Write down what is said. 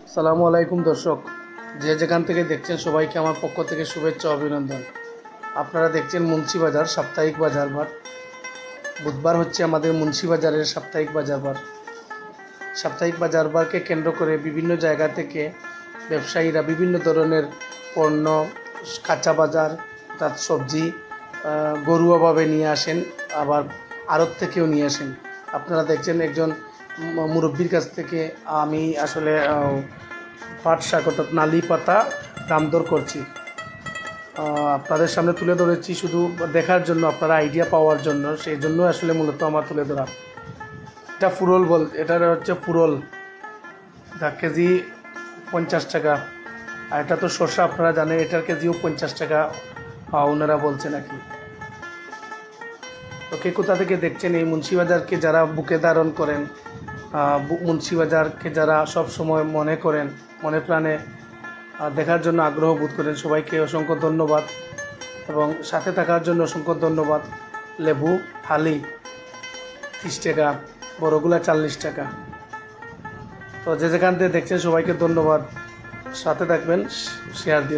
আসসালামু আলাইকুম দর্শক, যে যেখান থেকে দেখছেন সবাইকে আমার পক্ষ থেকে শুভেচ্ছা অভিনন্দন। আপনারা দেখছেন মুন্সিবাজার সাপ্তাহিক বাজারবার। বুধবার হচ্ছে আমাদের মুন্সিবাজারের সাপ্তাহিক বাজারবার। সাপ্তাহিক বাজারবারকে কেন্দ্র করে বিভিন্ন জায়গা থেকে ব্যবসায়ীরা বিভিন্ন ধরনের পণ্য, কাঁচা বাজার অর্থাৎ সবজি ঘরোয়াভাবে নিয়ে আসেন, আবার আড়ত থেকেও নিয়ে আসেন। আপনারা দেখছেন একজন মুরব্বীর কাছ থেকে আমি আসলে পাট শাক অর্থাৎ নালি পাতা দাম দর করছি, আপনাদের সামনে তুলে ধরেছি শুধু দেখার জন্য, আপনারা আইডিয়া পাওয়ার জন্য। সেই জন্য আসলে মূলত আমার তুলে ধরা। এটা ফুরল এটার হচ্ছে ফুরল, যা কেজি 50 টাকা। আর এটা তো শসা, আপনারা জানেন এটার কেজিও 50 টাকা ওনারা বলছে নাকি। তো কে কোথা থেকে দেখছেন এই মুন্সিবাজারকে যারা বুকে ধারণ করেন, মুন্সিবাজারকে যারা সব সময় মনে করেন, মনে প্রাণে দেখার জন্য আগ্রহ বোধ করেন, সবাইকে অসংখ্য ধন্যবাদ এবং সাথে থাকার জন্য অসংখ্য ধন্যবাদ। লেবু হালি 30 টাকা, বড়গুলা 40 টাকা। তো যে যেখান থেকে দেখছেন সবাইকে ধন্যবাদ, সাথে থাকবেন, শেয়ার দিন।